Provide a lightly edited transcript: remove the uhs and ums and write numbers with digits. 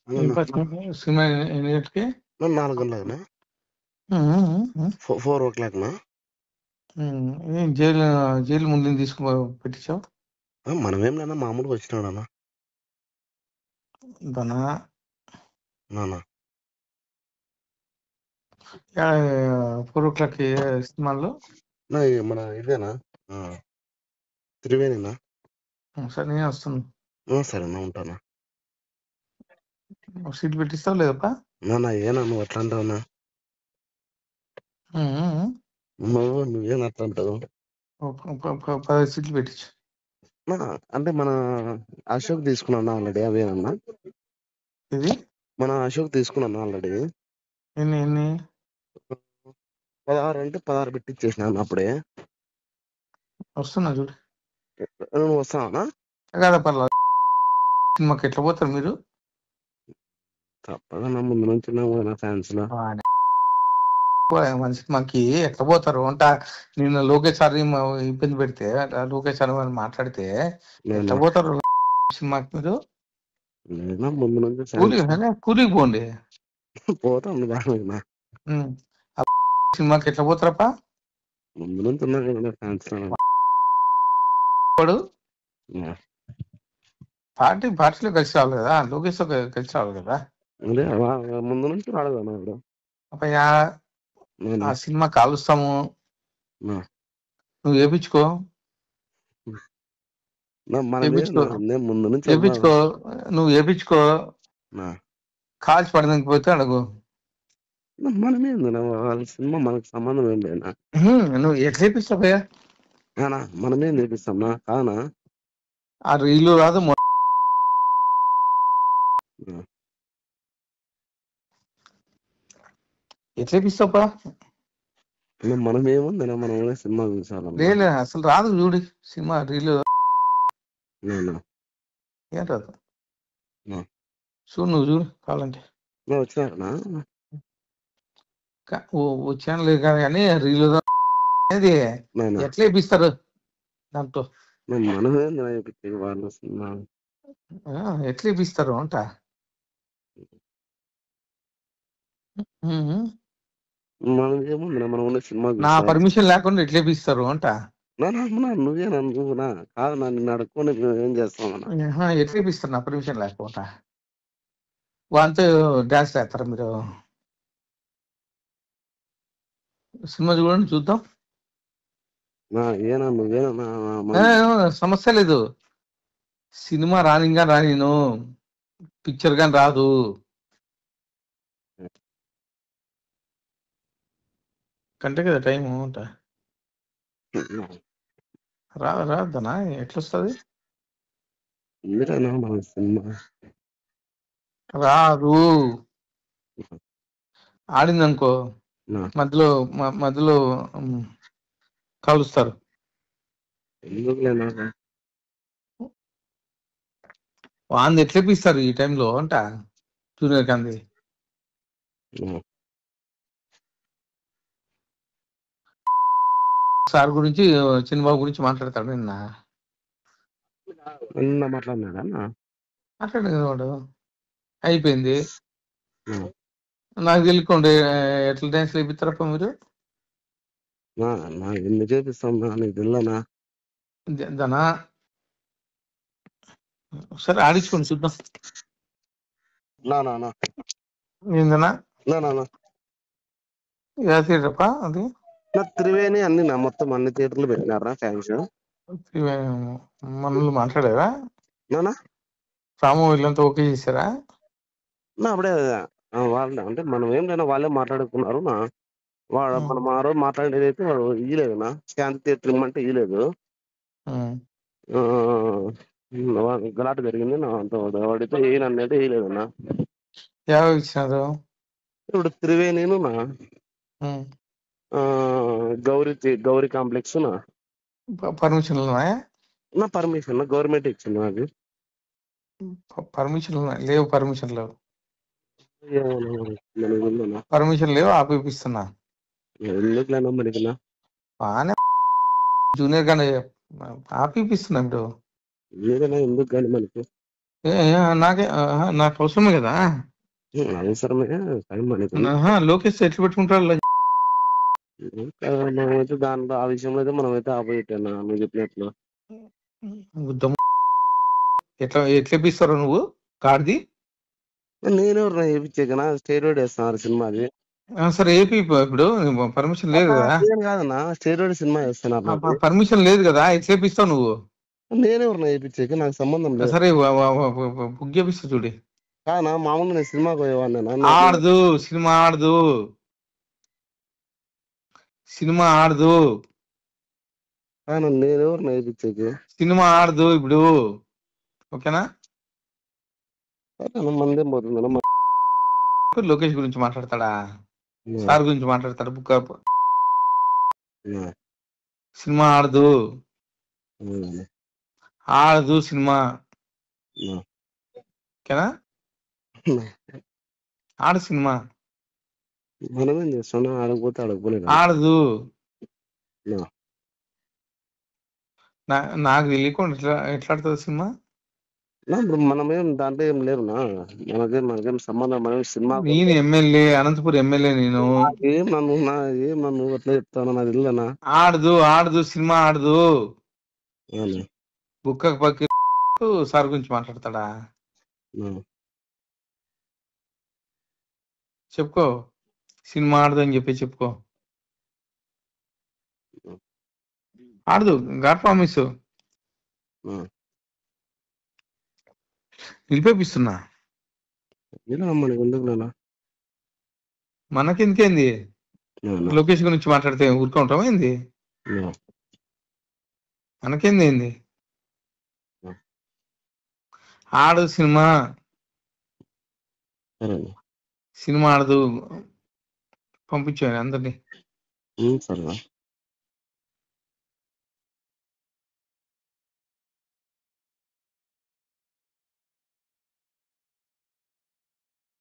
Cinema ఎన్ని గంటలకి? 4 గంటలకునా, ఉమ్, 4 o'clockనా. ఏం జైలు ముందు తీసుకు పెట్టించావు మనమేం లేనా మామూలుగా వచ్చినాడన్నా దానా? నాన్న. 4 o'clock సినిమాల్లో. మన ఇదేనా త్రివేణినా? సరే నేను వస్తాను. సరేనా, ఉంటానా. సీట్ పెట్టిస్తావు లేదప్పా? నాన్న ఏనా నువ్వు అట్లా అంటావునా? నువ్వేం అట్లా అంటావు? 10 సీట్లు పెట్టించు. అంటే మన అశోక్ తీసుకున్నాను ఆల్రెడీ, అవేనన్నా. ఇది మన అశోక్ తీసుకున్నాను ఆల్రెడీ. ఎన్ని 16 అంటే 16 పెట్టిచ్చేసినాను అప్పుడే. వస్తున్నా చూడు. నువ్వు వస్తావా? కదా పర్లేదు. సినిమాకి ఎట్లా పోతారు మీరు? తప్పదన్నా, ముందు నుంచి నా ఫ్యాన్స్ లో. మన సినిమాకి ఎట్లా పోతారు అంట. నిన్న లోకేష్ సార్ ఇబ్బంది పెడితే, లోకేష్ సార్ మాట్లాడితే ఎట్లా పోతారు సినిమాకి మీరు? ముందు నుంచి కూలికి పోండి. పోతాం సినిమాకి ఎట్లా పోతారప్పా? ముందు నుంచి ఉన్నా కదా ఫ్యాన్స్. పార్టీలో కలిసి రావాలి కదా, లోకేష్ తో కలిసి రావాలి కదా. అదే ముందు నుంచి రాలేదన్నా ఇప్పుడు. అప్పయ్యా ఆ సినిమా కాలుస్తాము, నువ్వు వేపించుకో. ముందు నుంచి వేపించుకో, నువ్వు వేపించుకో. కాల్చి పడడానికి పోతే అడుగు. మనమేంది వాళ్ళ సినిమా మనకు సంబంధం ఏం లేనా? నువ్వు ఎట్లా వేపిస్తావయ్యా? మనమేం చేపిస్తాంనా కానా? ఆ రీలు రాదు. ఎట్లా వేపిస్తావా? మనమేముంది, మనం సినిమా చూసాను. లేదు అసలు రాదు. చూడు సినిమా రీలు ఏం రాదు. చూడు, నువ్వు చూడు కావాలంటే. వచ్చినా వచ్చాను లేదు కానీ రీలు అనేది ఎట్లా వేపిస్తారు దాంతో? మనమేంది వాళ్ళ సినిమా ఎట్లా వేపిస్తారు అంట. మనం సినిమా నా పర్మిషన్ లేకుండా ఎట్లా వేపిస్తారు అంట. నువ్వేనా కాదు, నిన్ను అడుక్కొని ఏం చేస్తామన్నా? ఎట్లా వేపిస్తారు నా పర్మిషన్ లేకుండా? వాళ్ళతో డాన్స్ చేస్తారా మీరు? సినిమా చూడండి, చూద్దాం. సమస్య లేదు. సినిమా రానిగా రానిను, పిక్చర్ గాని రాదు. కంటే కదా టైము అంట. రాదనా? ఎట్లా వస్తుంది? రాదు. ఆడిందనుకో మధ్యలో కాలుస్తారు. వాంది ఎట్లా ఇప్పిస్తారు ఈ టైంలో అంట. జూనియర్ గాంధీ సార్ గురించి, చిన్నబాబు గురించి మాట్లాడతాడు. మాట్లాడేది వాడు అయిపోయింది. నాకు తెలియకుండా ఎట్లా డాన్స్ వేపిస్తారప్ప మీరు? ఎందుకు చేపిస్తాం నీకు తెలియనా? దానా సరే ఆడించుకోండి చూద్దాం. ఏందనా థియేటరప్ప అది? త్రివేణి అన్ని మొత్తం అన్ని థియేటర్లు పెట్టినారా ఫ్యాన్స్? మనల్ని మాట్లాడారా? రాము వీళ్ళంతా ఓకే చేశారా? అప్పుడే వాళ్ళు అంటే మనం ఏం లేనా వాళ్ళే మాట్లాడుకున్నారు. మనం ఆ రోజు మాట్లాడేది అయితే వాడు ఇయ్యలేదునా, శాంతి థియేటర్ ఇమ్మంటే ఇయ్యలేదు. గలాట జరిగింది వాడితే ఏనన్నైతే వేయలేదన్నా. ఎవరు ఇచ్చినారు? ఇప్పుడు త్రివేణిను గౌరీ కాంప్లెక్స్ పర్మిషన్ నా పర్మిషన్ గవర్నమెంట్ ఇచ్చింది. నాకు పర్మిషన్ లేవు. పర్మిషన్ లేవు, ఆపిస్తున్నా. ఎందుకులేనా మనకినా జూనియర్ గానే ఆపిస్తున్నా. ఇప్పుడు ఏదైనా ఎందుకు కానీ మనకి నాకే నాకు అవసరమే కదా. అవసరమే కానీ మనకి లోకేష్ ఎట్లా పెట్టుకుంటారు మనమైతే దాంట్లో ఆ విషయంలో అయితే మనమైతే ఆపోజిట్ అన్న నువ్వు చెప్పినట్లు. ఉద్దమ్ ఎట్లా ఎట్లా ఇప్పిస్తారో నువ్వు కార్ది? నేనెవరు చేయించాకనా స్టేరోయిడ్ వేస్తున్నారు సినిమాది. సరే ఏపీ ఇప్పుడు పర్మిషన్ లేదు కదా. నేను కాదన్నా స్టేరోయిడ్ సినిమా వేస్తున్నారు నాకు. పర్మిషన్ లేదు కదా, ఎట్లా ఇప్పిస్తావు నువ్వు? నేనెవరు వేయించాక నాకు సంబంధం లేదు. సరే బుక్ చేపిస్తా చూడి. కాదన్నా మామూలుగా నేను సినిమాకి పోయేవాడినా. ఆడదు సినిమా ఆడదు, సినిమా ఆడదు, నేనెవరు వేయించాక సినిమా ఆడదు ఇప్పుడు. ఓకేనా? మందేం పోతుంది. లోకేష్ గురించి మాట్లాడతాడా, సార్ గురించి మాట్లాడతాడు. బుక్ సినిమా ఆడదు, ఆడదు సినిమా. ఓకేనా? ఆడు సినిమా మనమేం చేస్తున్నా ఆడకపోతే ఆడకపోలేదు. ఆడదు. నాకు తెలియకుండా ఎట్లా ఆడుతుంది సినిమా? ఇప్పుడు మనమేం దాంట్లో ఏం లేవునా, మనకేం సంబంధం. మనం సినిమా నేను ఎమ్మెల్యే, అనంతపురం ఎమ్మెల్యే. నేను ఏం నన్ను అట్లా చెప్తాను నాకు తెలియదన్నా. ఆడదు ఆడదు సినిమా ఆడదు. బుక్క పక్క సార్ గురించి మాట్లాడతాడా? చెప్పుకో, సినిమా ఆడదు అని చెప్పి చెప్పుకో. ఆడదు, గాడ్ ప్రామిస్ నిలిపేపిస్తున్నా. మనకెందుకేంది? లోకేష్ గురించి మాట్లాడితే ఊరుకుంటాం ఏంది? మనకేంది ఏంది? ఆడు సినిమా, సినిమా ఆడదు. పంపించాను అందరినీ.